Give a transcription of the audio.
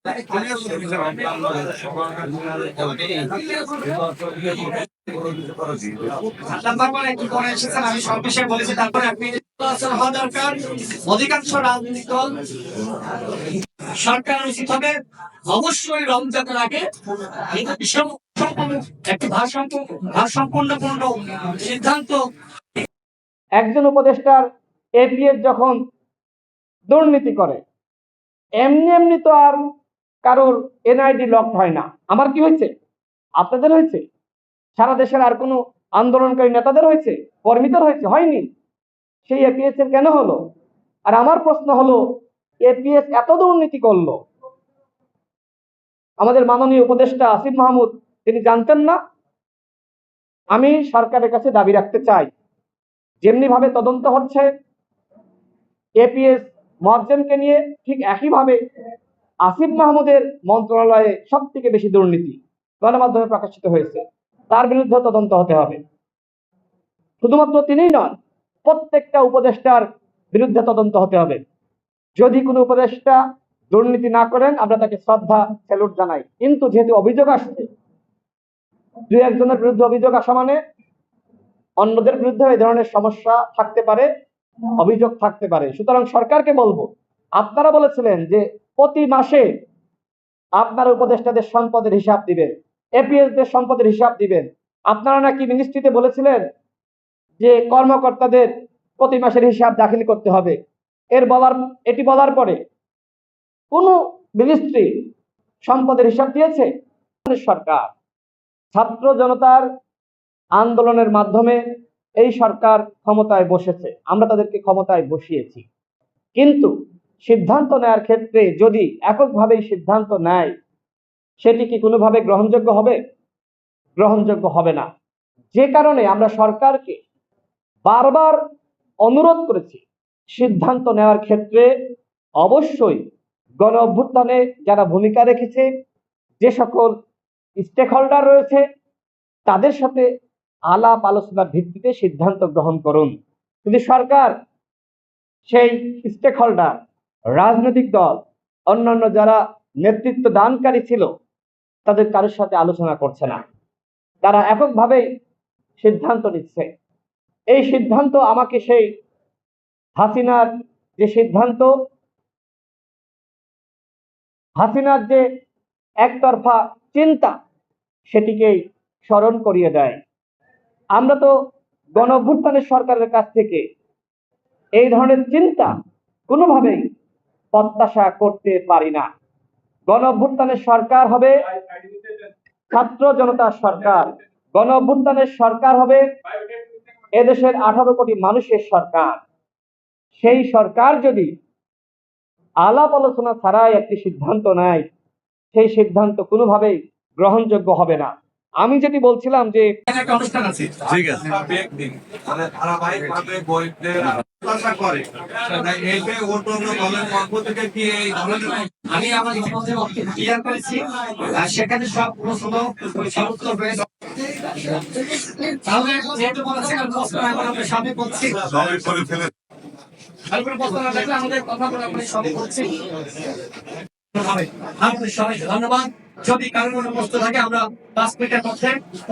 আমি সব বিষয়ে বলেছি, তারপরে আপনি হওয়া দরকার। অধিকাংশ রাজনৈতিক দল সরকার উচিত হবে অবশ্যই রমজানের আগে একটি ভারসাম্যপূর্ণ সিদ্ধান্ত। একজন উপদেষ্টার এপিএস যখন দুর্নীতি করে, এমনি এমনি তো আর কারোর এনআইডি লক হয় না। আমার কি হয়েছে? আপনাদের হয়েছে? সারা দেশের আর কোনো আন্দোলনকারী নেতাদের হয়েছে? কর্মীদের হয়েছে? হয়নি। সেই এপিএস এর কেন হলো? আর আমার প্রশ্ন হলো, এপিএস এত দুর্নীতি করলো, আমাদের মাননীয় উপদেষ্টা আসিফ মাহমুদ তিনি জানতেন না? আমি সরকারের কাছে দাবি রাখতে চাই, যেমনি ভাবে তদন্ত হচ্ছে এপিএস মুয়াজ্জেমকে নিয়ে, ঠিক একইভাবে আসিফ মাহমুদের মন্ত্রণালয়ে সব থেকে বেশি দুর্নীতি গণমাধ্যমে প্রকাশিত হয়েছে, তার বিরুদ্ধে তদন্ত হতে হবে। শুধুমাত্র তিনিই নন, প্রত্যেকটা উপদেষ্টার বিরুদ্ধে তদন্ত হতে হবে। যদি কোনো উপদেষ্টা দুর্নীতি না করেন, আমরা তাকে শ্রদ্ধা স্যালুট জানাই। কিন্তু যেহেতু অভিযোগ আসছে, দুই একজনের বিরুদ্ধে অভিযোগ আসা মানে অন্যদের বিরুদ্ধে এই ধরনের সমস্যা থাকতে পারে, অভিযোগ থাকতে পারে। সুতরাং সরকারকে বলবো, আপনারা বলেছিলেন যে প্রতি মাসে আপনারা উপদেষ্টাদের সম্পদের হিসাব দিবেন, এপিএস দের সম্পদের হিসাব দিবেন। আপনারা নাকি মিনিস্ট্রিতে বলেছিলেন যে কর্মকর্তাদের প্রতি মাসের হিসাব দাখিল করতে হবে। এটি বলার পরে কোন মিনিস্ট্রি সম্পদের হিসাব দিয়েছে? সরকার ছাত্র জনতার আন্দোলনের মাধ্যমে এই সরকার ক্ষমতায় বসেছে, আমরা তাদেরকে ক্ষমতায় বসিয়েছি। কিন্তু সিদ্ধান্ত নেওয়ার ক্ষেত্রে যদি এককভাবেই সিদ্ধান্ত নেয়, সেটি কি কোনোভাবে গ্রহণযোগ্য হবে? গ্রহণযোগ্য হবে না। যে কারণে আমরা সরকারকে বারবার অনুরোধ করেছি, সিদ্ধান্ত নেওয়ার ক্ষেত্রে অবশ্যই গণ অভ্যুত্থানে যারা ভূমিকা রেখেছে, যে সকল স্টেক হোল্ডার রয়েছে, তাদের সাথে আলাপ আলোচনার ভিত্তিতে সিদ্ধান্ত গ্রহণ করুন। কিন্তু সরকার সেই স্টেক হোল্ডার, রাজনৈতিক দল, অন্যান্য যারা নেতৃত্ব দানকারী ছিল, তাদের কারোর সাথে আলোচনা করছে না। তারা এককভাবেই সিদ্ধান্ত নিচ্ছে। এই সিদ্ধান্ত আমাকে সেই হাসিনার যে সিদ্ধান্ত, হাসিনার যে একতরফা চিন্তা, সেটিকেই স্মরণ করিয়ে দেয়। আমরা তো গণ অভ্যুত্থানের সরকারের কাছ থেকে এই ধরনের চিন্তা কোনোভাবেই প্রত্যাশা করতে পারি না। গণ অভ্যুত্থানের সরকার হবে ছাত্র জনতার সরকার, গণ অভ্যুত্থানের সরকার হবে এদেশের 18 কোটি মানুষের সরকার। সেই সরকার যদি আলাপ আলোচনা ছাড়াই একটি সিদ্ধান্ত নেয়, সেই সিদ্ধান্ত কোনোভাবেই গ্রহণযোগ্য হবে না। আমি যেটি বলছিলাম যে একটা অনুষ্ঠান আছে, ঠিক আছে, আমি আমার ক্লিয়ার করেছি, সেখানে সব প্রশ্ন সমুত্তর হয়ে তাহলে যেহেতু বলেছেন প্রশ্ন এখন আমরা সামনে বলছি, প্রশ্ন না থাকলে আমাদের কথা বলে আমরা সব করছি। ধন্যবাদ। যদি কারোর কোনো প্রশ্ন থাকে আমরা 5 মিনিটের মধ্যে